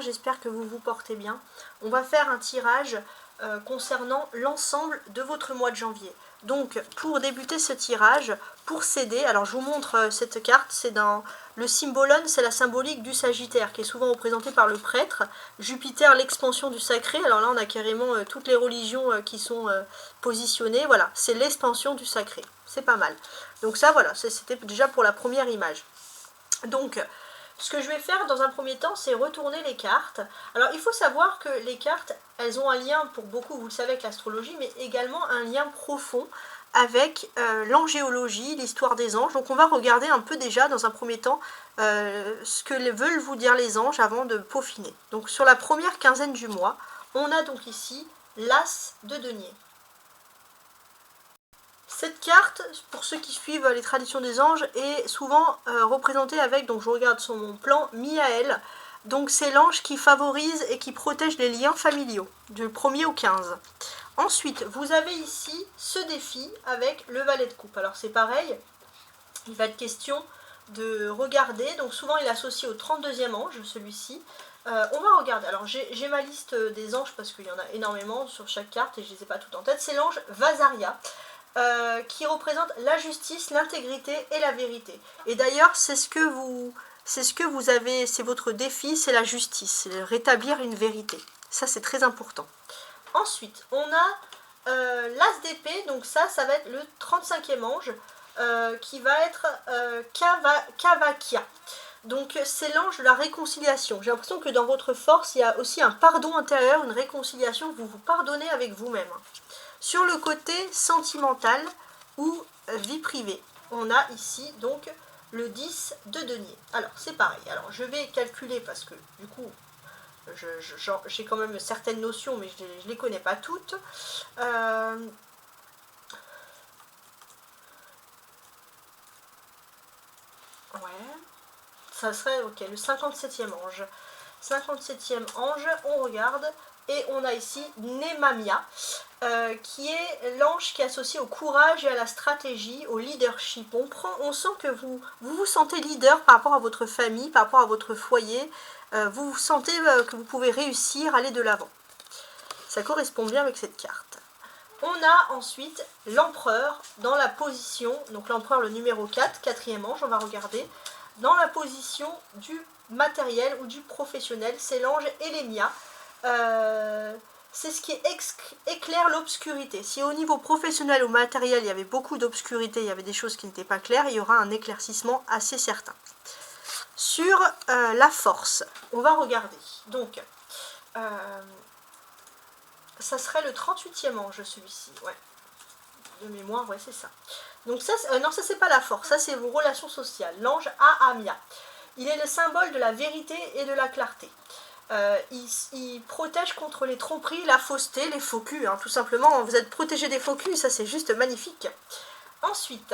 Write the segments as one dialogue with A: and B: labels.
A: J'espère que vous vous portez bien. On va faire un tirage concernant l'ensemble de votre mois de janvier. Donc pour débuter ce tirage, pour s'aider, alors je vous montre cette carte, c'est dans le symbolon, c'est la symbolique du Sagittaire qui est souvent représentée par le prêtre. Jupiter, l'expansion du sacré, alors là on a carrément toutes les religions qui sont positionnées, voilà, c'est l'expansion du sacré, c'est pas mal. Donc ça voilà, c'était déjà pour la première image. Donc ce que je vais faire dans un premier temps, c'est retourner les cartes. Alors il faut savoir que les cartes, elles ont un lien pour beaucoup, vous le savez, avec l'astrologie, mais également un lien profond avec l'angéologie, l'histoire des anges. Donc on va regarder un peu déjà dans un premier temps ce que veulent vous dire les anges avant de peaufiner. Donc sur la première quinzaine du mois, on a donc ici l'As de denier. Cette carte, pour ceux qui suivent les traditions des anges, est souvent représentée avec, donc je regarde sur mon plan, Miaël. Donc c'est l'ange qui favorise et qui protège les liens familiaux, du 1er au 15. Ensuite, vous avez ici ce défi avec le valet de coupe. Alors c'est pareil, il va être question de regarder, donc souvent il est associé au 32e ange, celui-ci. On va regarder, alors j'ai ma liste des anges parce qu'il y en a énormément sur chaque carte et je ne les ai pas toutes en tête. C'est l'ange Vasaria. Qui représente la justice, l'intégrité et la vérité. Et d'ailleurs, c'est ce que vous avez, c'est votre défi, c'est la justice, c'est rétablir une vérité. Ça, c'est très important. Ensuite, on a l'As d'épée, donc ça va être le 35e ange, qui va être Kavakia. Donc c'est l'ange de la réconciliation. J'ai l'impression que dans votre force, il y a aussi un pardon intérieur, une réconciliation, vous vous pardonnez avec vous-même. Sur le côté sentimental ou vie privée, on a ici donc le 10 de denier. Alors c'est pareil, alors je vais calculer parce que du coup j'ai quand même certaines notions mais je ne les connais pas toutes. Ouais, ça serait ok, le 57e ange. 57e ange, on regarde. Et on a ici Nemamia, qui est l'ange qui est associé au courage et à la stratégie, au leadership. On sent que vous vous sentez leader par rapport à votre famille, par rapport à votre foyer. Vous vous sentez que vous pouvez réussir, aller de l'avant. Ça correspond bien avec cette carte. On a ensuite l'empereur dans la position, donc l'empereur le numéro 4, 4e ange, on va regarder, dans la position du matériel ou du professionnel, c'est l'ange Elémia. C'est ce qui éclaire l'obscurité. Si au niveau professionnel ou matériel il y avait beaucoup d'obscurité, il y avait des choses qui n'étaient pas claires, il y aura un éclaircissement assez certain. Sur la force, on va regarder. Donc, ça serait le 38e ange, celui-ci. Ouais. De mémoire, ouais, c'est ça. Donc ça, non, ça c'est pas la force, ça c'est vos relations sociales. L'ange Ahamia. Il est le symbole de la vérité et de la clarté. Il protège contre les tromperies, la fausseté, les faux culs, hein, tout simplement. Vous êtes protégé des faux culs, ça c'est juste magnifique. Ensuite,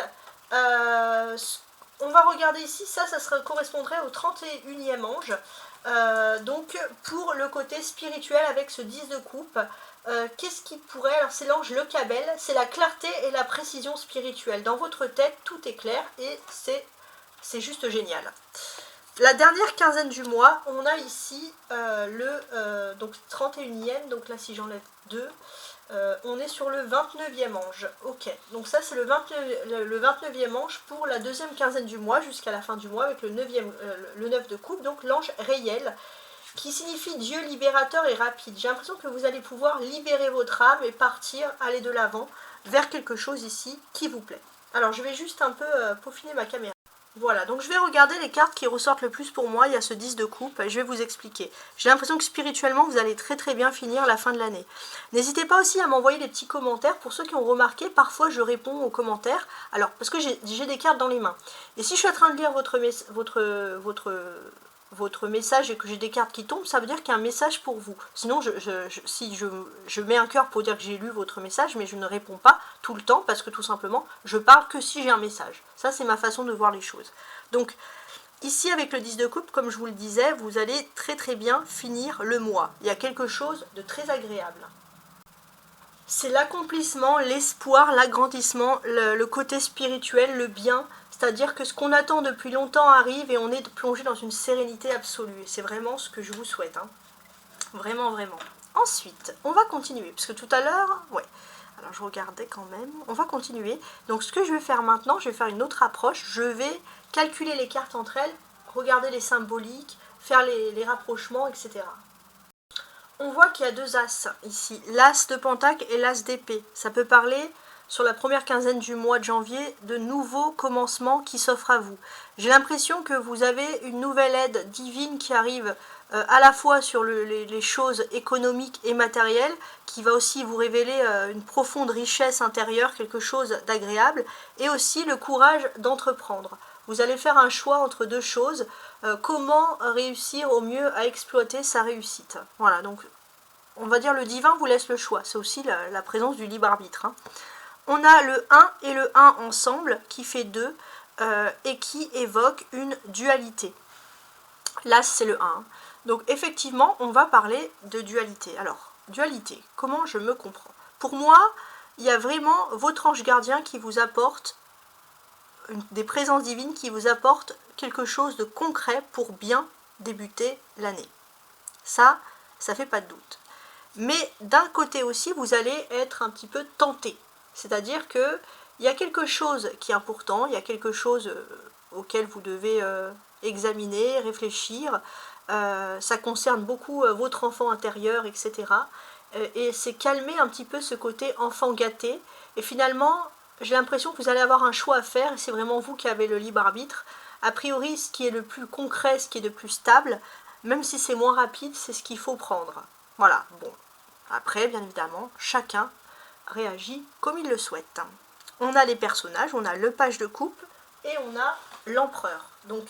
A: on va regarder ici, ça correspondrait au 31e ange. Donc pour le côté spirituel avec ce 10 de coupe, qu'est-ce qui pourrait, alors c'est l'ange le Cabel, c'est la clarté et la précision spirituelle. Dans votre tête, tout est clair et c'est juste génial. La dernière quinzaine du mois, on a ici donc 31e, donc là si j'enlève 2, on est sur le 29e ange. Ok, donc ça c'est le 29e ange pour la deuxième quinzaine du mois jusqu'à la fin du mois avec le 9 de coupe, donc l'ange Réel, qui signifie Dieu libérateur et rapide. J'ai l'impression que vous allez pouvoir libérer votre âme et partir, aller de l'avant vers quelque chose ici qui vous plaît. Alors je vais juste un peu peaufiner ma caméra. Voilà, donc je vais regarder les cartes qui ressortent le plus pour moi. Il y a ce 10 de coupe et je vais vous expliquer. J'ai l'impression que spirituellement, vous allez très très bien finir la fin de l'année. N'hésitez pas aussi à m'envoyer des petits commentaires. Pour ceux qui ont remarqué, parfois je réponds aux commentaires. Alors, parce que j'ai des cartes dans les mains. Et si je suis en train de lire votre message et que j'ai des cartes qui tombent, ça veut dire qu'il y a un message pour vous. Sinon, si je mets un cœur pour dire que j'ai lu votre message, mais je ne réponds pas tout le temps parce que tout simplement, je parle que si j'ai un message. Ça, c'est ma façon de voir les choses. Donc, ici, avec le 10 de coupe, comme je vous le disais, vous allez très très bien finir le mois. Il y a quelque chose de très agréable. C'est l'accomplissement, l'espoir, l'agrandissement, le côté spirituel, le bien. C'est-à-dire que ce qu'on attend depuis longtemps arrive et on est plongé dans une sérénité absolue. Et c'est vraiment ce que je vous souhaite. Hein. Vraiment, vraiment. Ensuite, on va continuer. Parce que tout à l'heure, ouais. Alors je regardais quand même. On va continuer. Donc ce que je vais faire maintenant, je vais faire une autre approche. Je vais calculer les cartes entre elles, regarder les symboliques, faire les rapprochements, etc. On voit qu'il y a deux as ici. L'as de pentacle et l'as d'épée. Ça peut parler sur la première quinzaine du mois de janvier de nouveaux commencements qui s'offrent à vous. J'ai l'impression que vous avez une nouvelle aide divine qui arrive à la fois sur les choses économiques et matérielles, qui va aussi vous révéler une profonde richesse intérieure, quelque chose d'agréable, et aussi le courage d'entreprendre. Vous allez faire un choix entre deux choses, comment réussir au mieux à exploiter sa réussite. Voilà, donc on va dire le divin vous laisse le choix, c'est aussi la présence du libre arbitre. Hein. On a le 1 et le 1 ensemble qui fait 2 et qui évoque une dualité. Là c'est le 1. Donc effectivement on va parler de dualité. Alors dualité, comment je me comprends? Pour moi il y a vraiment votre ange gardien qui vous apporte des présences divines qui vous apportent quelque chose de concret pour bien débuter l'année. Ça fait pas de doute. Mais d'un côté aussi, vous allez être un petit peu tenté. C'est-à-dire que il y a quelque chose qui est important, il y a quelque chose auquel vous devez examiner, réfléchir. Ça concerne beaucoup votre enfant intérieur, etc. Et c'est calmer un petit peu ce côté enfant gâté. Et finalement, j'ai l'impression que vous allez avoir un choix à faire, et c'est vraiment vous qui avez le libre arbitre. A priori, ce qui est le plus concret, ce qui est le plus stable, même si c'est moins rapide, c'est ce qu'il faut prendre. Voilà, bon. Après, bien évidemment, chacun réagit comme il le souhaite. On a les personnages, on a le page de coupe et on a l'empereur. Donc,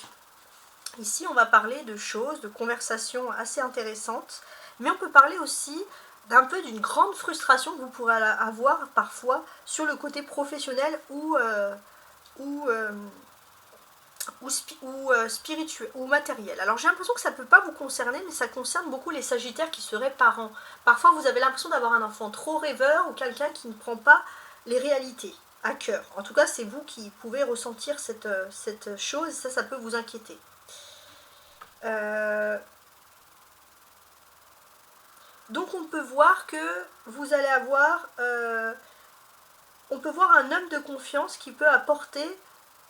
A: ici, on va parler de choses, de conversations assez intéressantes, mais on peut parler aussi d'un peu d'une grande frustration que vous pourrez avoir parfois sur le côté professionnel ou spirituel ou matériel. Alors j'ai l'impression que ça ne peut pas vous concerner, mais ça concerne beaucoup les sagittaires qui seraient parents. Parfois vous avez l'impression d'avoir un enfant trop rêveur ou quelqu'un qui ne prend pas les réalités à cœur. En tout cas c'est vous qui pouvez ressentir cette chose, ça peut vous inquiéter. Donc on peut voir que vous allez avoir on peut voir un homme de confiance qui peut apporter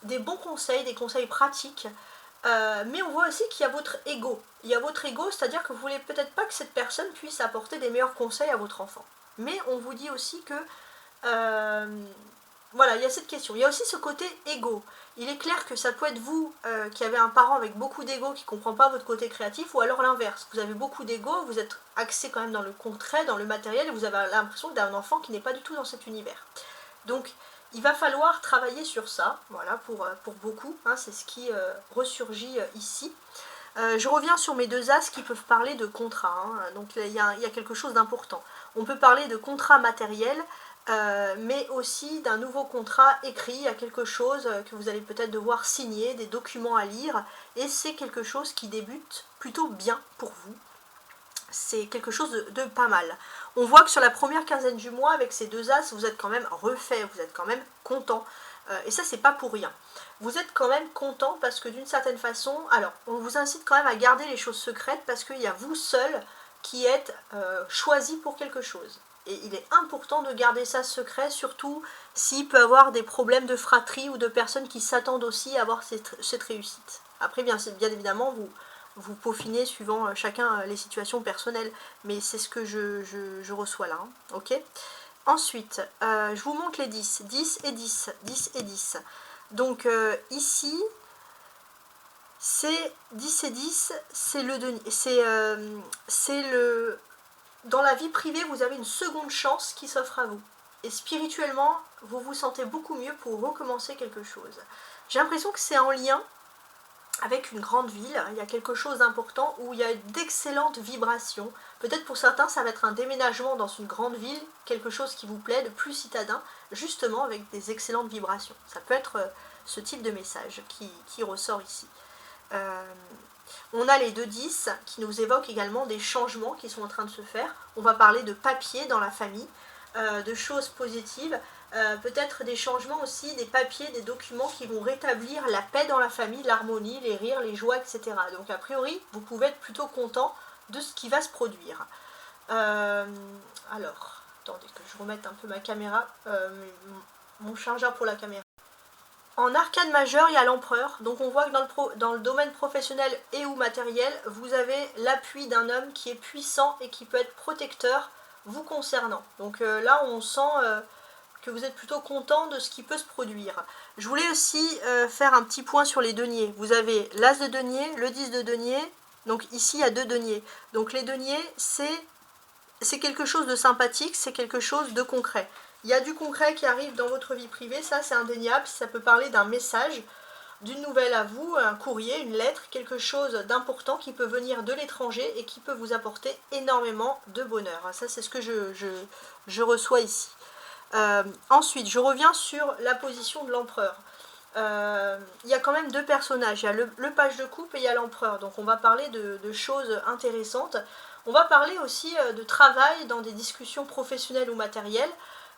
A: des bons conseils, des conseils pratiques, mais on voit aussi qu'il y a votre ego. Il y a votre ego, c'est-à-dire que vous voulez peut-être pas que cette personne puisse apporter des meilleurs conseils à votre enfant. Mais on vous dit aussi que voilà, il y a cette question. Il y a aussi ce côté ego. Il est clair que ça peut être vous qui avez un parent avec beaucoup d'ego qui ne comprend pas votre côté créatif, ou alors l'inverse. Vous avez beaucoup d'ego, vous êtes axé quand même dans le concret, dans le matériel, et vous avez l'impression d'un enfant qui n'est pas du tout dans cet univers. Donc, il va falloir travailler sur ça, voilà, pour beaucoup, hein, c'est ce qui ressurgit ici. Je reviens sur mes deux as qui peuvent parler de contrat, hein, donc il y a quelque chose d'important. On peut parler de contrat matériel, mais aussi d'un nouveau contrat écrit, il y a quelque chose que vous allez peut-être devoir signer, des documents à lire, et c'est quelque chose qui débute plutôt bien pour vous. C'est quelque chose de pas mal. On voit que sur la première quinzaine du mois, avec ces deux as, vous êtes quand même refait, vous êtes quand même content. Et ça, c'est pas pour rien. Vous êtes quand même content parce que d'une certaine façon, alors, on vous incite quand même à garder les choses secrètes parce qu'il y a vous seul qui êtes choisi pour quelque chose. Et il est important de garder ça secret, surtout s'il peut y avoir des problèmes de fratrie ou de personnes qui s'attendent aussi à avoir cette réussite. Après, bien évidemment, vous peaufinez suivant chacun les situations personnelles, mais c'est ce que je reçois là, hein, ok. Ensuite, je vous montre les 10, 10 et 10, 10 et 10. Donc ici, c'est 10 et 10, c'est le... Dans la vie privée, vous avez une seconde chance qui s'offre à vous. Et spirituellement, vous vous sentez beaucoup mieux pour recommencer quelque chose. J'ai l'impression que c'est en lien avec une grande ville, il y a quelque chose d'important où il y a d'excellentes vibrations. Peut-être pour certains, ça va être un déménagement dans une grande ville, quelque chose qui vous plaît, de plus citadin, justement avec des excellentes vibrations. Ça peut être ce type de message qui ressort ici. On a les 2-10 qui nous évoquent également des changements qui sont en train de se faire. On va parler de papier dans la famille, de choses positives. peut-être des changements aussi, des papiers, des documents qui vont rétablir la paix dans la famille, l'harmonie, les rires, les joies, etc. Donc a priori, vous pouvez être plutôt content de ce qui va se produire. Alors, attendez que je remette un peu ma caméra, mon chargeur pour la caméra. En arcane majeur, il y a l'empereur, donc on voit que dans le domaine professionnel et ou matériel, vous avez l'appui d'un homme qui est puissant et qui peut être protecteur vous concernant. Donc là, on sent que vous êtes plutôt content de ce qui peut se produire. Je voulais aussi faire un petit point sur les deniers. Vous avez l'as de denier, le 10 de denier, donc ici il y a 2 deniers. Donc les deniers, c'est quelque chose de sympathique, c'est quelque chose de concret. Il y a du concret qui arrive dans votre vie privée, ça c'est indéniable, ça peut parler d'un message, d'une nouvelle à vous, un courrier, une lettre, quelque chose d'important qui peut venir de l'étranger et qui peut vous apporter énormément de bonheur. Ça c'est ce que je reçois ici. Ensuite, je reviens sur la position de l'empereur. Il y a quand même 2 personnages, il y a le page de coupe et il y a l'empereur, donc on va parler de choses intéressantes. On va parler aussi de travail dans des discussions professionnelles ou matérielles,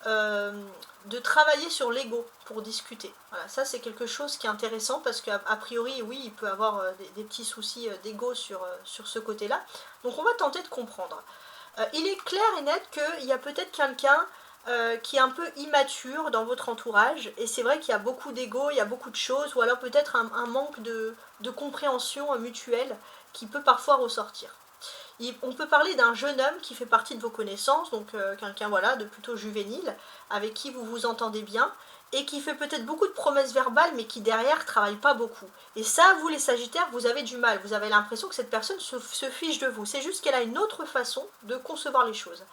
A: de travailler sur l'ego pour discuter. Voilà, ça c'est quelque chose qui est intéressant parce qu'a priori, oui, il peut avoir des petits soucis d'ego sur ce côté-là. Donc on va tenter de comprendre. Il est clair et net qu'il y a peut-être quelqu'un qui est un peu immature dans votre entourage, et c'est vrai qu'il y a beaucoup d'ego, il y a beaucoup de choses, ou alors peut-être un manque de compréhension mutuelle qui peut parfois ressortir. On peut parler d'un jeune homme qui fait partie de vos connaissances, donc quelqu'un voilà, de plutôt juvénile, avec qui vous vous entendez bien, et qui fait peut-être beaucoup de promesses verbales, mais qui derrière ne travaille pas beaucoup. Et ça, vous les Sagittaires, vous avez du mal, vous avez l'impression que cette personne se fiche de vous. C'est juste qu'elle a une autre façon de concevoir les choses.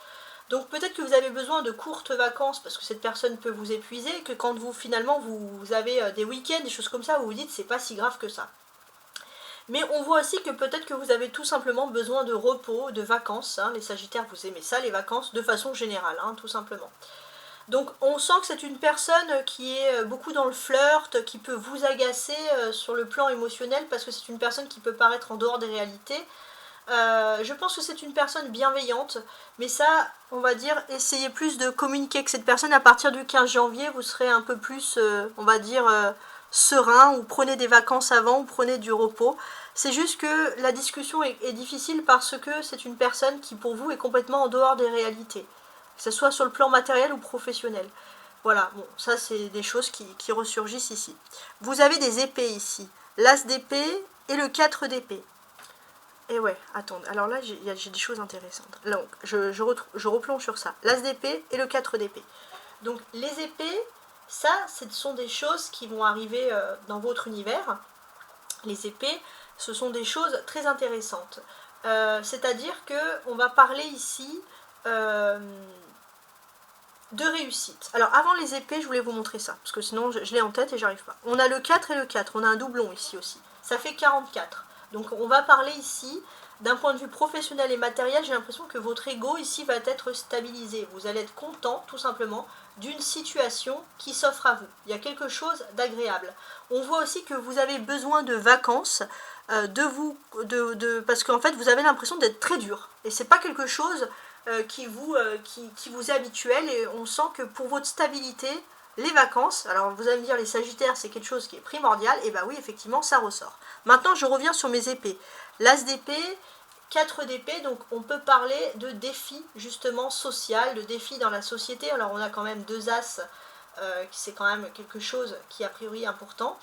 A: Donc peut-être que vous avez besoin de courtes vacances, parce que cette personne peut vous épuiser, que quand finalement vous avez des week-ends, des choses comme ça, vous vous dites c'est pas si grave que ça. Mais on voit aussi que peut-être que vous avez tout simplement besoin de repos, de vacances. Hein. Les Sagittaires, vous aimez ça, les vacances, de façon générale, hein, tout simplement. Donc on sent que c'est une personne qui est beaucoup dans le flirt, qui peut vous agacer sur le plan émotionnel, parce que c'est une personne qui peut paraître en dehors des réalités. Je pense que c'est une personne bienveillante, mais ça, on va dire, essayez plus de communiquer avec cette personne. À partir du 15 janvier, vous serez un peu plus, on va dire, serein, ou prenez des vacances avant, ou prenez du repos. C'est juste que la discussion est difficile parce que c'est une personne qui, pour vous, est complètement en dehors des réalités, que ce soit sur le plan matériel ou professionnel. Voilà, bon, ça c'est des choses qui ressurgissent ici. Vous avez des épées ici, l'as d'épée et le 4 d'épée. Et ouais, attendez, alors là j'ai des choses intéressantes. Donc, je replonge sur ça. L'as d'épée et le 4 d'épée. Donc les épées, ça, ce sont des choses qui vont arriver dans votre univers. Les épées, ce sont des choses très intéressantes. C'est-à-dire qu'on va parler ici de réussite. Alors avant les épées, je voulais vous montrer ça, parce que sinon je l'ai en tête et j'arrive pas. On a le 4 et le 4, on a un doublon ici aussi. Ça fait 44. Donc on va parler ici, d'un point de vue professionnel et matériel, j'ai l'impression que votre ego ici va être stabilisé. Vous allez être content, tout simplement, d'une situation qui s'offre à vous. Il y a quelque chose d'agréable. On voit aussi que vous avez besoin de vacances, parce qu'en fait vous avez l'impression d'être très dur. Et c'est pas quelque chose qui vous est habituel, et on sent que pour votre stabilité, les vacances, alors vous allez me dire les Sagittaires c'est quelque chose qui est primordial, et bah oui effectivement ça ressort. Maintenant je reviens sur mes épées. L'as d'épée, 4 d'épée, donc on peut parler de défis justement social, de défis dans la société. Alors on a quand même 2 as, c'est quand même quelque chose qui est a priori important.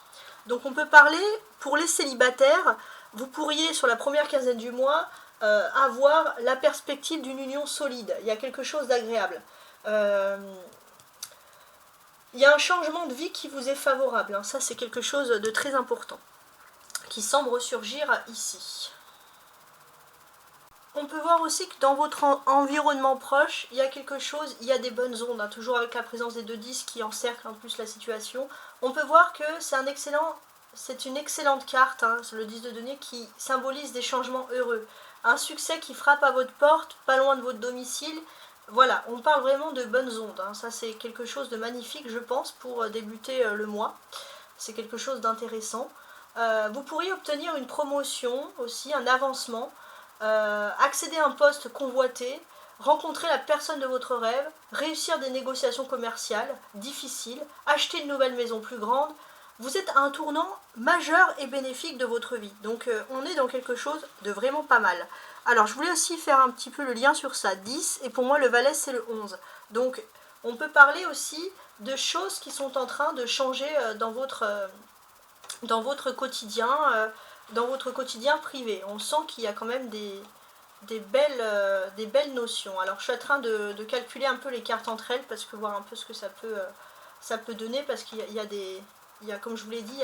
A: Donc on peut parler, pour les célibataires, vous pourriez sur la première quinzaine du mois avoir la perspective d'une union solide. Il y a quelque chose d'agréable. Il y a un changement de vie qui vous est favorable, hein. Ça c'est quelque chose de très important, qui semble ressurgir ici. On peut voir aussi que dans votre environnement proche, il y a quelque chose, il y a des bonnes ondes, hein, toujours avec la présence des 2-10 qui encerclent en plus la situation. On peut voir que c'est une excellente carte, hein, le 10 de denier, qui symbolise des changements heureux. Un succès qui frappe à votre porte, pas loin de votre domicile. Voilà, on parle vraiment de bonnes ondes, hein. Ça c'est quelque chose de magnifique je pense pour débuter le mois. C'est quelque chose d'intéressant. Vous pourriez obtenir une promotion aussi, un avancement, accéder à un poste convoité, rencontrer la personne de votre rêve, réussir des négociations commerciales difficiles, acheter une nouvelle maison plus grande. Vous êtes à un tournant majeur et bénéfique de votre vie. Donc on est dans quelque chose de vraiment pas mal. Alors je voulais aussi faire un petit peu le lien sur ça. 10 et pour moi le valet c'est le 11. Donc on peut parler aussi de choses qui sont en train de changer dans votre quotidien privé. On sent qu'il y a quand même des belles notions. Alors je suis en train de calculer un peu les cartes entre elles parce que voir un peu ce que ça peut donner, parce qu'il y a, comme je vous l'ai dit,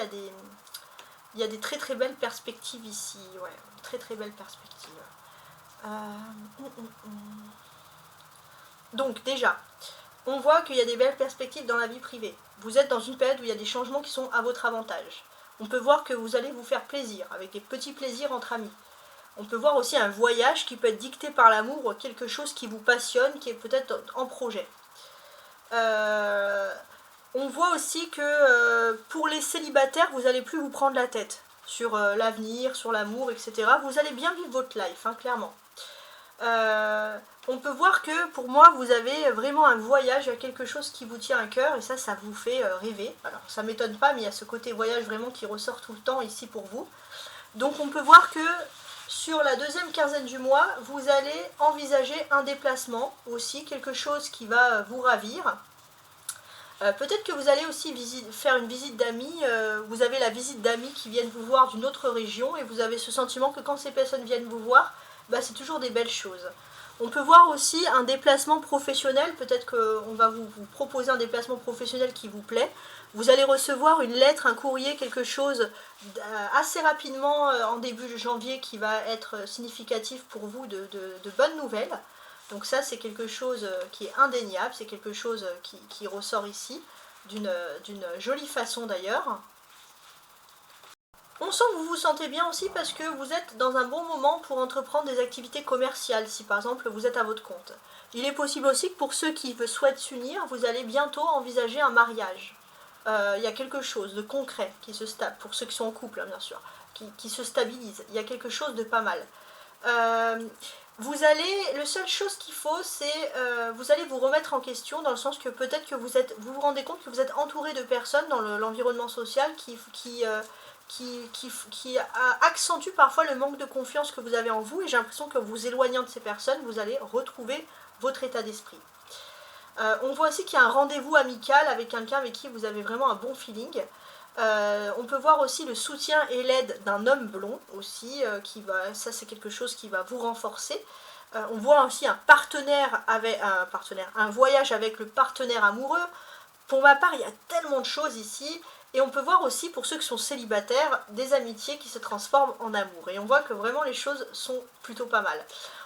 A: il y a des très très belles perspectives ici. Ouais, très très belles perspectives. Donc déjà, on voit qu'il y a des belles perspectives dans la vie privée. Vous êtes dans une période où il y a des changements qui sont à votre avantage. On peut voir que vous allez vous faire plaisir, avec des petits plaisirs entre amis. On peut voir aussi un voyage qui peut être dicté par l'amour, ou quelque chose qui vous passionne, qui est peut-être en projet. On voit aussi que pour les célibataires, vous n'allez plus vous prendre la tête sur l'avenir, sur l'amour, etc. Vous allez bien vivre votre life, hein, clairement. On peut voir que pour moi vous avez vraiment un voyage, il y a quelque chose qui vous tient à cœur et ça vous fait rêver. Alors ça m'étonne pas, mais il y a ce côté voyage vraiment qui ressort tout le temps ici pour vous. Donc on peut voir que sur la deuxième quinzaine du mois, vous allez envisager un déplacement aussi, quelque chose qui va vous ravir. Peut-être que vous allez aussi faire une visite d'amis, vous avez la visite d'amis qui viennent vous voir d'une autre région et vous avez ce sentiment que quand ces personnes viennent vous voir, c'est toujours des belles choses. On peut voir aussi un déplacement professionnel, peut-être qu'on va vous proposer un déplacement professionnel qui vous plaît. Vous allez recevoir une lettre, un courrier, quelque chose assez rapidement en début janvier qui va être significatif pour vous de bonnes nouvelles. Donc ça c'est quelque chose qui est indéniable, c'est quelque chose qui ressort ici, d'une jolie façon d'ailleurs. On sent que vous vous sentez bien aussi parce que vous êtes dans un bon moment pour entreprendre des activités commerciales, si par exemple vous êtes à votre compte. Il est possible aussi que pour ceux qui souhaitent s'unir, vous allez bientôt envisager un mariage. Il y a quelque chose de concret qui se stabilise, pour ceux qui sont en couple hein, bien sûr, qui se stabilise. Il y a quelque chose de pas mal. La seule chose qu'il faut, c'est vous allez vous remettre en question dans le sens que peut-être que vous vous rendez compte que vous êtes entouré de personnes dans l'environnement social qui accentue parfois le manque de confiance que vous avez en vous et j'ai l'impression que vous éloignant de ces personnes, vous allez retrouver votre état d'esprit. On voit aussi qu'il y a un rendez-vous amical avec quelqu'un avec qui vous avez vraiment un bon feeling. On peut voir aussi le soutien et l'aide d'un homme blond aussi, ça c'est quelque chose qui va vous renforcer. On voit aussi un voyage avec le partenaire amoureux. Pour ma part, il y a tellement de choses ici. Et on peut voir aussi, pour ceux qui sont célibataires, des amitiés qui se transforment en amour. Et on voit que vraiment les choses sont plutôt pas mal.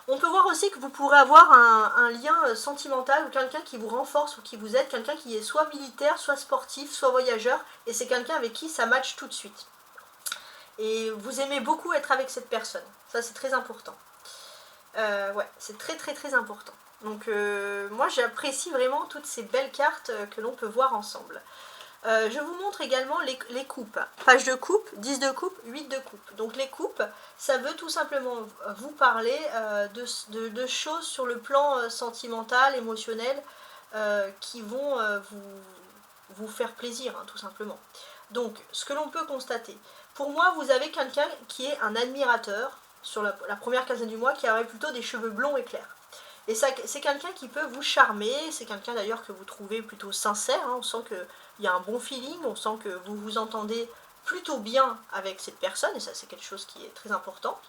A: On peut voir aussi que vous pourrez avoir un lien sentimental ou quelqu'un qui vous renforce ou qui vous aide, quelqu'un qui est soit militaire, soit sportif, soit voyageur. Et c'est quelqu'un avec qui ça match tout de suite. Et vous aimez beaucoup être avec cette personne. Ça, c'est très important. Ouais, c'est très très très important. Donc moi, j'apprécie vraiment toutes ces belles cartes que l'on peut voir ensemble. Je vous montre également les coupes. Page de coupe, 10 de coupe, 8 de coupe. Donc les coupes, ça veut tout simplement vous parler de choses sur le plan sentimental, émotionnel, qui vont vous faire plaisir, hein, tout simplement. Donc, ce que l'on peut constater, pour moi, vous avez quelqu'un qui est un admirateur, sur la première quinzaine du mois, qui aurait plutôt des cheveux blonds et clairs. Et c'est quelqu'un qui peut vous charmer, c'est quelqu'un d'ailleurs que vous trouvez plutôt sincère, hein, on sent qu'il y a un bon feeling, on sent que vous vous entendez plutôt bien avec cette personne, et ça c'est quelque chose qui est très important.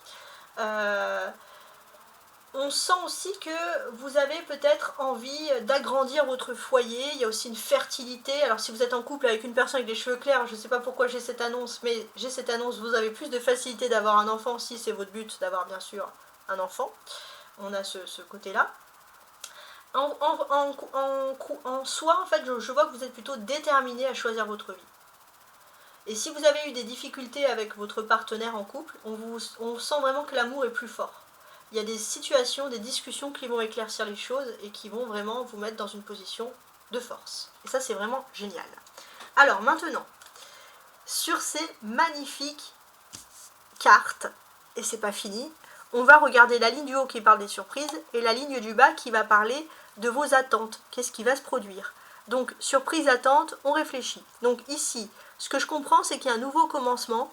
A: On sent aussi que vous avez peut-être envie d'agrandir votre foyer, il y a aussi une fertilité. Alors si vous êtes en couple avec une personne avec des cheveux clairs, je ne sais pas pourquoi j'ai cette annonce, mais j'ai cette annonce, vous avez plus de facilité d'avoir un enfant si c'est votre but d'avoir bien sûr un enfant. On a ce côté-là. En soi, en fait, je vois que vous êtes plutôt déterminé à choisir votre vie. Et si vous avez eu des difficultés avec votre partenaire en couple, on sent vraiment que l'amour est plus fort. Il y a des situations, des discussions qui vont éclaircir les choses et qui vont vraiment vous mettre dans une position de force. Et ça, c'est vraiment génial. Alors maintenant, sur ces magnifiques cartes, et c'est pas fini, on va regarder la ligne du haut qui parle des surprises et la ligne du bas qui va parler de vos attentes. Qu'est-ce qui va se produire? Donc, surprise, attente, on réfléchit. Donc ici, ce que je comprends, c'est qu'il y a un nouveau commencement,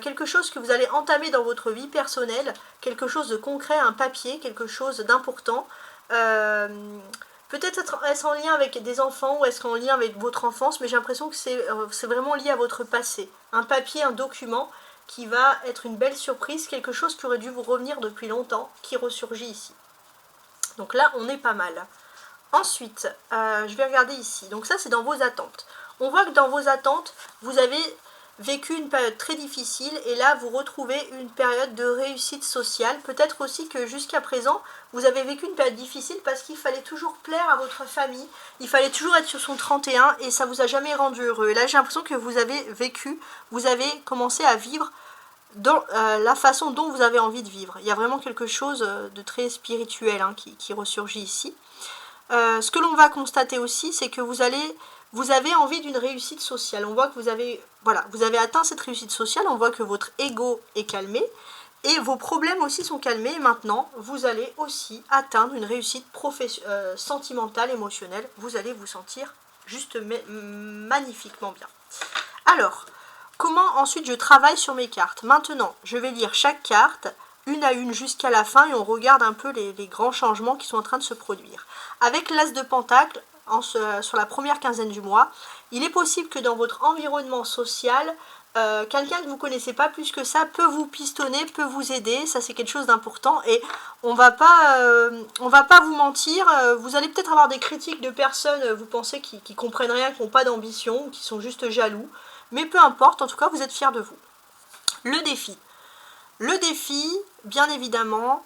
A: quelque chose que vous allez entamer dans votre vie personnelle, quelque chose de concret, un papier, quelque chose d'important. Peut-être est-ce en lien avec des enfants ou est-ce en lien avec votre enfance, mais j'ai l'impression que c'est vraiment lié à votre passé. Un papier, un document qui va être une belle surprise, quelque chose qui aurait dû vous revenir depuis longtemps, qui ressurgit ici. Donc là, on est pas mal. Ensuite, je vais regarder ici. Donc ça, c'est dans vos attentes. On voit que dans vos attentes, vous avez vécu une période très difficile et là, vous retrouvez une période de réussite sociale. Peut-être aussi que jusqu'à présent, vous avez vécu une période difficile parce qu'il fallait toujours plaire à votre famille. Il fallait toujours être sur son 31 et ça vous a jamais rendu heureux. Et là, j'ai l'impression que vous avez vécu, vous avez commencé à vivre dans la façon dont vous avez envie de vivre. Il y a vraiment quelque chose de très spirituel qui ressurgit ici. Ce que l'on va constater aussi, c'est que vous avez envie d'une réussite sociale. On voit que vous avez atteint cette réussite sociale, on voit que votre ego est calmé, et vos problèmes aussi sont calmés, et maintenant, vous allez aussi atteindre une réussite sentimentale, émotionnelle. Vous allez vous sentir juste magnifiquement bien. Alors, comment ensuite je travaille sur mes cartes? Maintenant, je vais lire chaque carte, une à une jusqu'à la fin, et on regarde un peu les grands changements qui sont en train de se produire. Avec l'As de Pentacle, sur la première quinzaine du mois, il est possible que dans votre environnement social, quelqu'un que vous ne connaissez pas plus que ça peut vous pistonner, peut vous aider. Ça, c'est quelque chose d'important. Et on va pas vous mentir. Vous allez peut-être avoir des critiques de personnes, vous pensez, qui comprennent rien, qui n'ont pas d'ambition, qui sont juste jaloux. Mais peu importe, en tout cas, vous êtes fiers de vous. Le défi. Le défi, bien évidemment,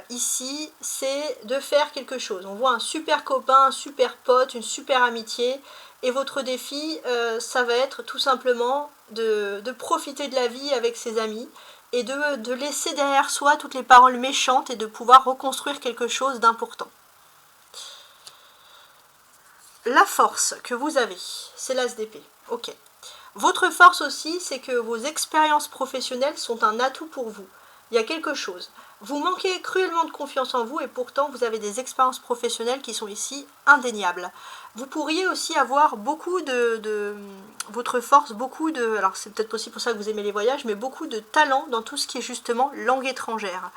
A: ici, c'est de faire quelque chose. On voit un super copain, un super pote, une super amitié. Et votre défi, ça va être tout simplement de profiter de la vie avec ses amis et de laisser derrière soi toutes les paroles méchantes et de pouvoir reconstruire quelque chose d'important. La force que vous avez, c'est l'As d'épée. Ok. Votre force aussi, c'est que vos expériences professionnelles sont un atout pour vous. Il y a quelque chose. Vous manquez cruellement de confiance en vous et pourtant vous avez des expériences professionnelles qui sont ici indéniables. Vous pourriez aussi avoir beaucoup votre force, alors c'est peut-être aussi pour ça que vous aimez les voyages, mais beaucoup de talent dans tout ce qui est justement langue étrangère.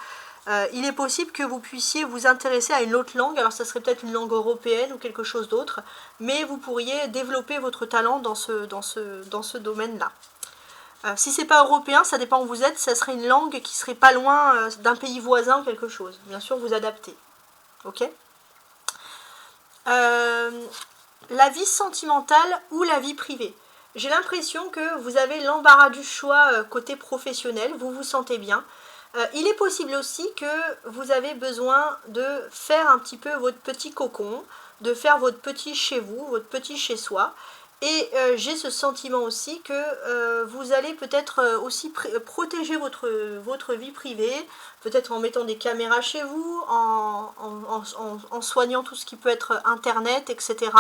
A: Il est possible que vous puissiez vous intéresser à une autre langue, alors ça serait peut-être une langue européenne ou quelque chose d'autre, mais vous pourriez développer votre talent dans ce domaine-là. Si c'est pas européen, ça dépend où vous êtes, ça serait une langue qui serait pas loin d'un pays voisin ou quelque chose. Bien sûr, vous adaptez. Ok ? La vie sentimentale ou la vie privée. J'ai l'impression que vous avez l'embarras du choix côté professionnel, vous vous sentez bien. Il est possible aussi que vous avez besoin de faire un petit peu votre petit cocon, de faire votre petit chez vous, votre petit chez soi. Et j'ai ce sentiment aussi que vous allez peut-être aussi protéger votre vie privée, peut-être en mettant des caméras chez vous, en soignant tout ce qui peut être internet, etc.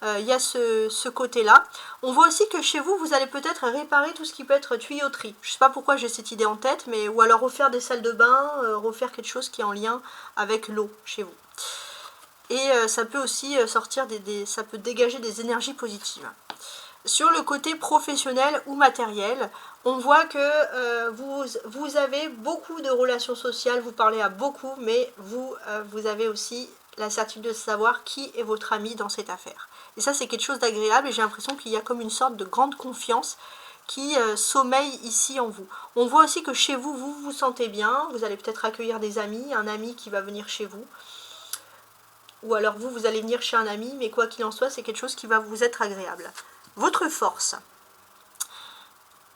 A: Il y a ce côté-là. On voit aussi que chez vous, vous allez peut-être réparer tout ce qui peut être tuyauterie. Je ne sais pas pourquoi j'ai cette idée en tête, mais ou alors refaire des salles de bain, refaire quelque chose qui est en lien avec l'eau chez vous. Et ça peut aussi sortir ça peut dégager des énergies positives. Sur le côté professionnel ou matériel, on voit que vous avez beaucoup de relations sociales, vous parlez à beaucoup, mais vous avez aussi la certitude de savoir qui est votre ami dans cette affaire. Et ça, c'est quelque chose d'agréable et j'ai l'impression qu'il y a comme une sorte de grande confiance qui sommeille ici en vous. On voit aussi que chez vous, vous vous sentez bien, vous allez peut-être accueillir des amis, un ami qui va venir chez vous. Ou alors vous allez venir chez un ami, mais quoi qu'il en soit, c'est quelque chose qui va vous être agréable. Votre force,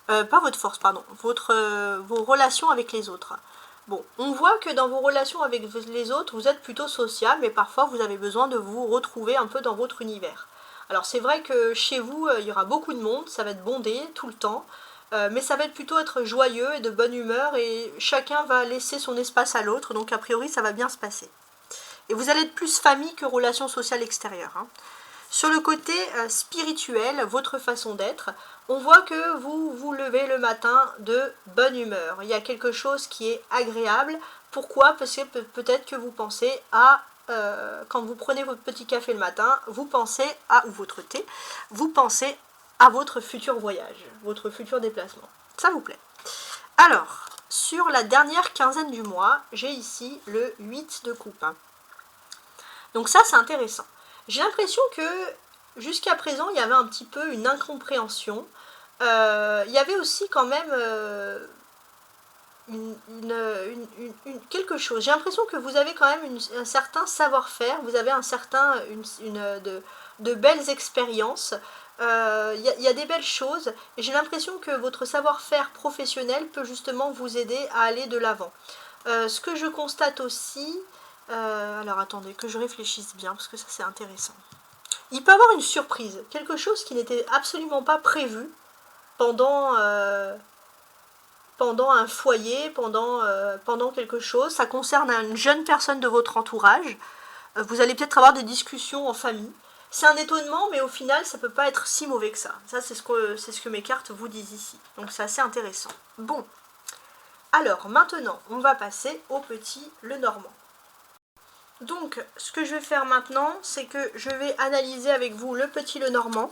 A: pas votre force, pardon, vos relations avec les autres. Bon, on voit que dans vos relations avec les autres, vous êtes plutôt social, mais parfois vous avez besoin de vous retrouver un peu dans votre univers. Alors c'est vrai que chez vous, il y aura beaucoup de monde, ça va être bondé tout le temps, mais ça va plutôt être joyeux et de bonne humeur, et chacun va laisser son espace à l'autre, donc a priori ça va bien se passer. Et vous allez être plus famille que relation sociale extérieure. Sur le côté spirituel, votre façon d'être, on voit que vous vous levez le matin de bonne humeur. Il y a quelque chose qui est agréable. Pourquoi? Parce que peut-être que vous pensez à, quand vous prenez votre petit café le matin, vous pensez à, ou votre thé, vous pensez à votre futur voyage, votre futur déplacement. Ça vous plaît? Alors, sur la dernière quinzaine du mois, j'ai ici le 8 de coupe. Donc ça, c'est intéressant. J'ai l'impression que jusqu'à présent, il y avait un petit peu une incompréhension. Il y avait aussi quand même quelque chose. J'ai l'impression que vous avez quand même un certain savoir-faire, vous avez un certain, de belles expériences. Y a des belles choses et j'ai l'impression que votre savoir-faire professionnel peut justement vous aider à aller de l'avant. Ce que je constate aussi, alors attendez que je réfléchisse bien parce que ça c'est intéressant. Il peut y avoir une surprise, quelque chose qui n'était absolument pas prévu pendant, pendant un foyer, pendant quelque chose. Ça concerne une jeune personne de votre entourage. Vous allez peut-être avoir des discussions en famille. C'est un étonnement, mais au final, ça ne peut pas être si mauvais que ça. Ça, c'est ce que mes cartes vous disent ici. Donc, c'est assez intéressant. Bon. Alors, maintenant, on va passer au petit Lenormand. Donc, ce que je vais faire maintenant, c'est que je vais analyser avec vous le petit Lenormand.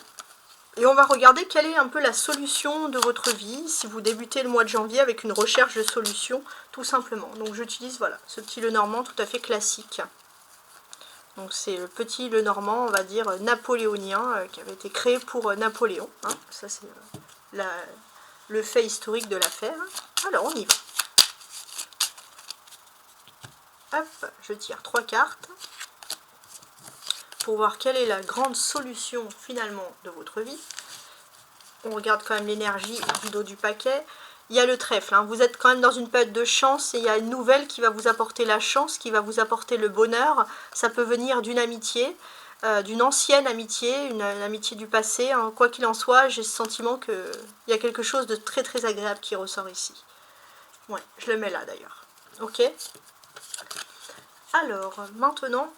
A: Et on va regarder quelle est un peu la solution de votre vie, si vous débutez le mois de janvier avec une recherche de solution, tout simplement. Donc, j'utilise, voilà, ce petit Lenormand tout à fait classique. Donc c'est le petit Lenormand, on va dire, napoléonien, qui avait été créé pour Napoléon. Hein. Ça c'est le fait historique de l'affaire. Alors on y va. Hop, je tire 3 cartes pour voir quelle est la grande solution finalement de votre vie. On regarde quand même l'énergie du dos du paquet. Il y a le trèfle, hein. Vous êtes quand même dans une période de chance et il y a une nouvelle qui va vous apporter la chance, qui va vous apporter le bonheur. Ça peut venir d'une amitié, d'une ancienne amitié, une amitié du passé. Hein. Quoi qu'il en soit, j'ai ce sentiment qu'il y a quelque chose de très très agréable qui ressort ici. Ouais, je le mets là d'ailleurs. Ok. Alors, maintenant...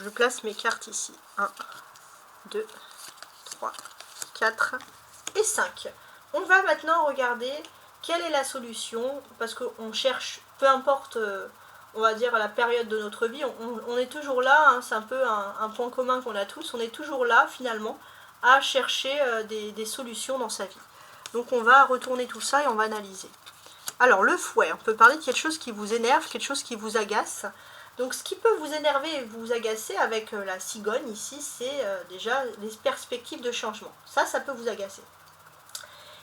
A: Je place mes cartes ici. 1, 2, 3, 4 et 5. On va maintenant regarder quelle est la solution, parce qu'on cherche, peu importe, on va dire, la période de notre vie, on est toujours là, hein, c'est un peu un point commun qu'on a tous, on est toujours là finalement à chercher des solutions dans sa vie. Donc on va retourner tout ça et on va analyser. Alors le fouet, on peut parler de quelque chose qui vous énerve, quelque chose qui vous agace. Donc ce qui peut vous énerver et vous agacer avec la cigogne ici, c'est déjà les perspectives de changement. Ça peut vous agacer.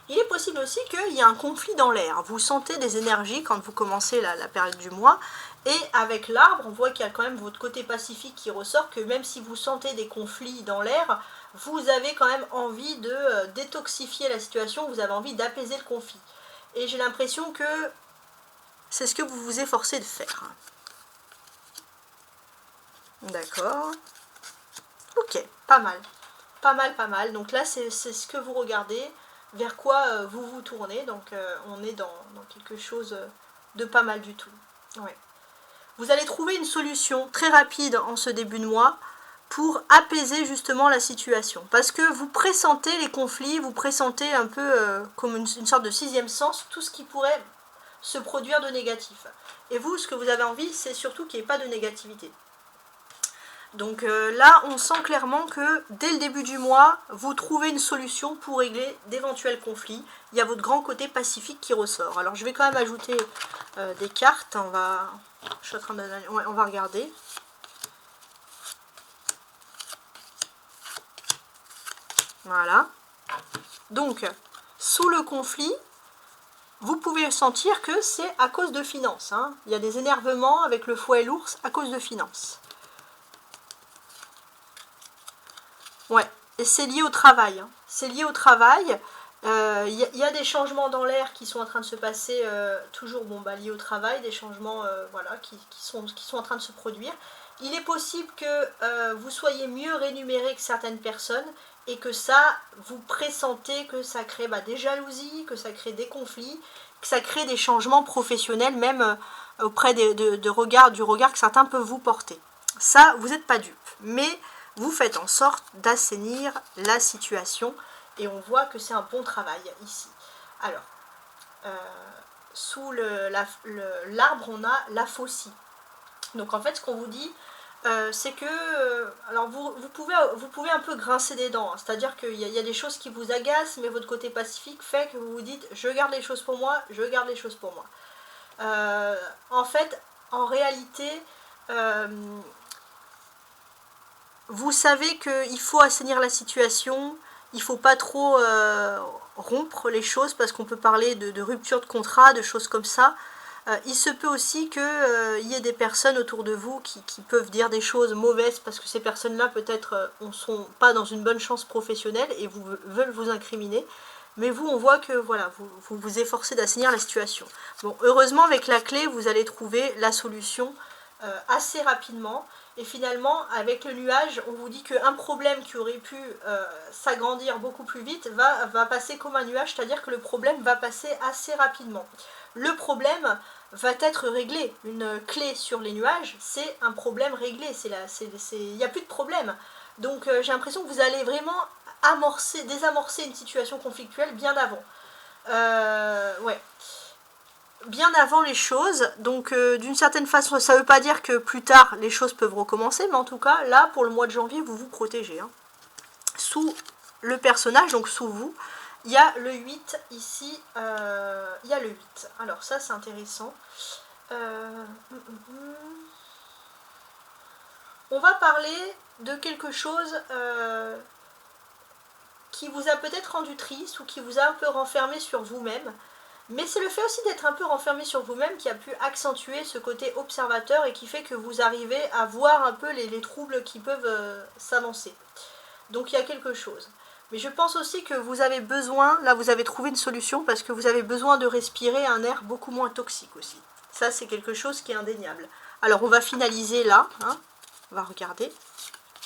A: Il est possible aussi qu'il y ait un conflit dans l'air. Vous sentez des énergies quand vous commencez la période du mois. Et avec l'arbre, on voit qu'il y a quand même votre côté pacifique qui ressort, que même si vous sentez des conflits dans l'air, vous avez quand même envie de détoxifier la situation, vous avez envie d'apaiser le conflit. Et j'ai l'impression que c'est ce que vous vous efforcez de faire. D'accord. Ok, pas mal. Pas mal, pas mal. Donc là, c'est ce que vous regardez, vers quoi vous vous tournez. Donc on est dans quelque chose de pas mal du tout. Ouais. Vous allez trouver une solution très rapide en ce début de mois pour apaiser justement la situation. Parce que vous pressentez les conflits, vous pressentez un peu comme une sorte de sixième sens, tout ce qui pourrait se produire de négatif. Et vous, ce que vous avez envie, c'est surtout qu'il n'y ait pas de négativité. Donc là, on sent clairement que dès le début du mois, vous trouvez une solution pour régler d'éventuels conflits. Il y a votre grand côté pacifique qui ressort. Alors je vais quand même ajouter des cartes. Je suis en train on va regarder. Voilà. Donc, sous le conflit, vous pouvez sentir que c'est à cause de finances. Hein. Il y a des énervements avec le fouet et l'ours à cause de finances. Ouais, et c'est lié au travail. Hein. C'est lié au travail. Y a des changements dans l'air qui sont en train de se passer, toujours liés au travail, des changements voilà, qui sont en train de se produire. Il est possible que vous soyez mieux rémunéré que certaines personnes et que ça, vous pressentez que ça crée des jalousies, que ça crée des conflits, que ça crée des changements professionnels, même auprès du regard que certains peuvent vous porter. Ça, vous n'êtes pas dupe, mais vous faites en sorte d'assainir la situation, et on voit que c'est un bon travail ici. Alors, sous l'arbre, on a la faucille. Donc en fait, ce qu'on vous dit, c'est que, alors vous pouvez un peu grincer des dents, hein, c'est-à-dire qu'il y a des choses qui vous agacent, mais votre côté pacifique fait que vous vous dites, je garde les choses pour moi, je garde les choses pour moi. En fait, en réalité, vous savez qu'il faut assainir la situation, il ne faut pas trop rompre les choses, parce qu'on peut parler de rupture de contrat, de choses comme ça. Il se peut aussi qu'il y ait des personnes autour de vous qui peuvent dire des choses mauvaises, parce que ces personnes-là peut-être ne sont pas dans une bonne chance professionnelle et veulent vous incriminer. Mais vous, on voit que voilà, vous vous efforcez d'assainir la situation. Bon, heureusement, avec la clé, vous allez trouver la solution assez rapidement. Et finalement, avec le nuage, on vous dit qu'un problème qui aurait pu s'agrandir beaucoup plus vite va passer comme un nuage, c'est-à-dire que le problème va passer assez rapidement. Le problème va être réglé. Une clé sur les nuages, c'est un problème réglé. Il n'y a plus de problème. Donc j'ai l'impression que vous allez vraiment désamorcer une situation conflictuelle bien avant. Ouais. Bien avant les choses, donc d'une certaine façon, ça ne veut pas dire que plus tard les choses peuvent recommencer, mais en tout cas, là, pour le mois de janvier, vous vous protégez. Hein. Sous le personnage, donc sous vous, il y a le 8 ici, il y a le 8. Alors ça, c'est intéressant. On va parler de quelque chose qui vous a peut-être rendu triste ou qui vous a un peu renfermé sur vous-même. Mais c'est le fait aussi d'être un peu renfermé sur vous-même qui a pu accentuer ce côté observateur et qui fait que vous arrivez à voir un peu les troubles qui peuvent s'annoncer. Donc il y a quelque chose. Mais je pense aussi que vous avez besoin, là vous avez trouvé une solution parce que vous avez besoin de respirer un air beaucoup moins toxique aussi. Ça c'est quelque chose qui est indéniable. Alors on va finaliser là, hein. On va regarder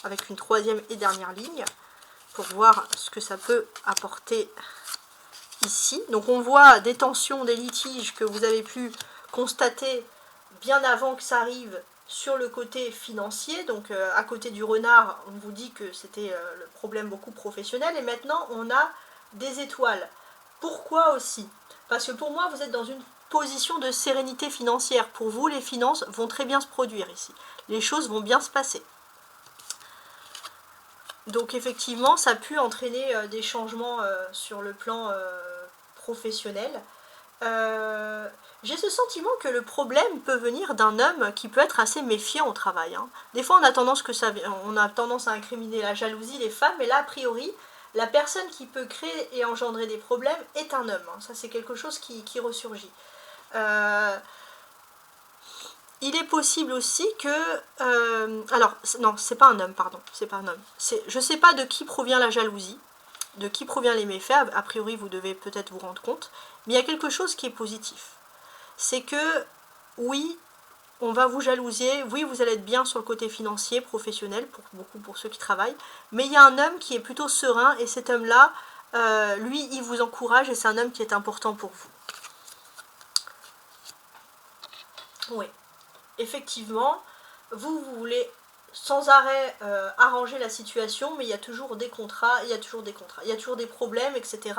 A: avec une troisième et dernière ligne pour voir ce que ça peut apporter ici. Donc on voit des tensions, des litiges que vous avez pu constater bien avant que ça arrive sur le côté financier. Donc à côté du renard, on vous dit que c'était le problème beaucoup professionnel. Et maintenant, on a des étoiles. Pourquoi aussi? Parce que pour moi, vous êtes dans une position de sérénité financière. Pour vous, les finances vont très bien se produire ici. Les choses vont bien se passer. Donc effectivement, ça a pu entraîner des changements sur le plan professionnel. J'ai ce sentiment que le problème peut venir d'un homme qui peut être assez méfiant au travail. Hein. Des fois, on a tendance à incriminer la jalousie, les femmes, mais là, a priori, la personne qui peut créer et engendrer des problèmes est un homme. Hein. Ça, c'est quelque chose qui ressurgit. Il est possible aussi que... alors, non, c'est pas un homme, pardon. C'est pas un homme. Je sais pas de qui provient la jalousie, de qui provient les méfaits. A priori, vous devez peut-être vous rendre compte. Mais il y a quelque chose qui est positif. C'est que, oui, on va vous jalouser. Oui, vous allez être bien sur le côté financier, professionnel, pour ceux qui travaillent. Mais il y a un homme qui est plutôt serein. Et cet homme-là, lui, il vous encourage. Et c'est un homme qui est important pour vous. Oui. Effectivement, vous voulez sans arrêt arranger la situation, mais il y a toujours des contrats, il y a toujours des problèmes, etc.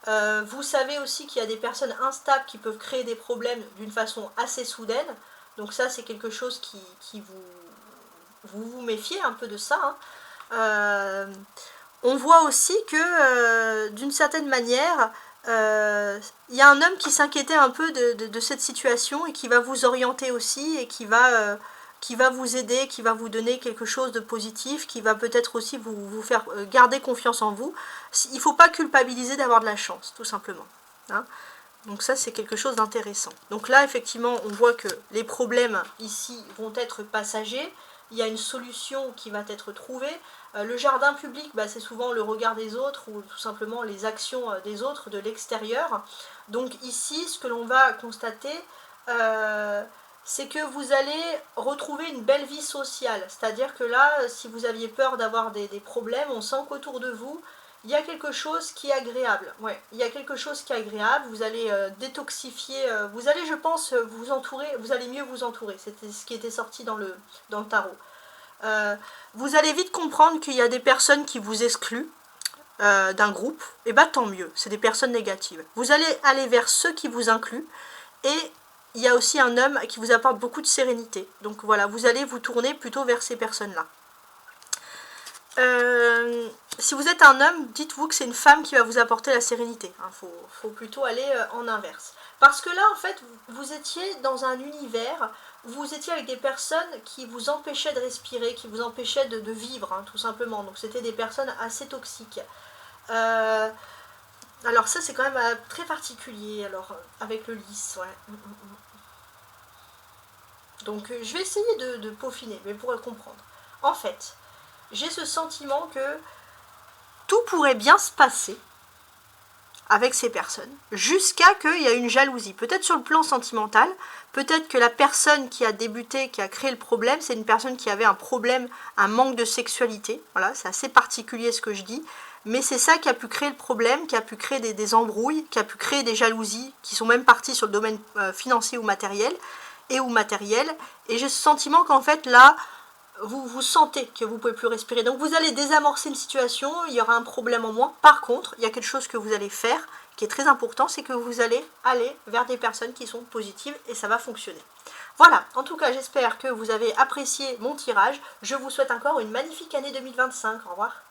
A: Vous savez aussi qu'il y a des personnes instables qui peuvent créer des problèmes d'une façon assez soudaine. Donc ça, c'est quelque chose qui vous méfiez un peu de ça. Hein. On voit aussi que, d'une certaine manière, il y a un homme qui s'inquiétait un peu de cette situation et qui va vous orienter aussi et qui va vous aider, qui va vous donner quelque chose de positif, qui va peut-être aussi vous faire garder confiance en vous. Il ne faut pas culpabiliser d'avoir de la chance, tout simplement. Hein. Donc ça, c'est quelque chose d'intéressant. Donc là, effectivement, on voit que les problèmes ici vont être passagers. Il y a une solution qui va être trouvée. Le jardin public, c'est souvent le regard des autres ou tout simplement les actions des autres de l'extérieur. Donc ici, ce que l'on va constater, c'est que vous allez retrouver une belle vie sociale. C'est-à-dire que là, si vous aviez peur d'avoir des problèmes, on sent qu'autour de vous, il y a quelque chose qui est agréable. Ouais, il y a quelque chose qui est agréable. Vous allez détoxifier, vous allez, je pense, vous entourer, vous allez mieux vous entourer. C'était ce qui était sorti dans le tarot. Vous allez vite comprendre qu'il y a des personnes qui vous excluent d'un groupe. Et bah tant mieux, c'est des personnes négatives. Vous allez aller vers ceux qui vous incluent. Et il y a aussi un homme qui vous apporte beaucoup de sérénité. Donc voilà, vous allez vous tourner plutôt vers ces personnes-là. Si vous êtes un homme, dites-vous que c'est une femme qui va vous apporter la sérénité. Faut plutôt aller en inverse. Parce que là, en fait, vous étiez dans un univers où vous étiez avec des personnes qui vous empêchaient de respirer, qui vous empêchaient de vivre, hein, tout simplement. Donc c'était des personnes assez toxiques. Alors ça, c'est quand même très particulier, alors, avec le lys, ouais. Donc je vais essayer de peaufiner, mais pour le comprendre. En fait, j'ai ce sentiment que tout pourrait bien se passer avec ces personnes, jusqu'à qu'il y ait une jalousie. Peut-être sur le plan sentimental, peut-être que la personne qui a débuté, qui a créé le problème, c'est une personne qui avait un problème, un manque de sexualité. Voilà, c'est assez particulier ce que je dis. Mais c'est ça qui a pu créer le problème, qui a pu créer des embrouilles, qui a pu créer des jalousies, qui sont même parties sur le domaine financier ou matériel, et j'ai ce sentiment qu'en fait, là, vous sentez que vous ne pouvez plus respirer. Donc vous allez désamorcer une situation, il y aura un problème en moins. Par contre, il y a quelque chose que vous allez faire, qui est très important, c'est que vous allez aller vers des personnes qui sont positives, et ça va fonctionner. Voilà, en tout cas, j'espère que vous avez apprécié mon tirage. Je vous souhaite encore une magnifique année 2025. Au revoir.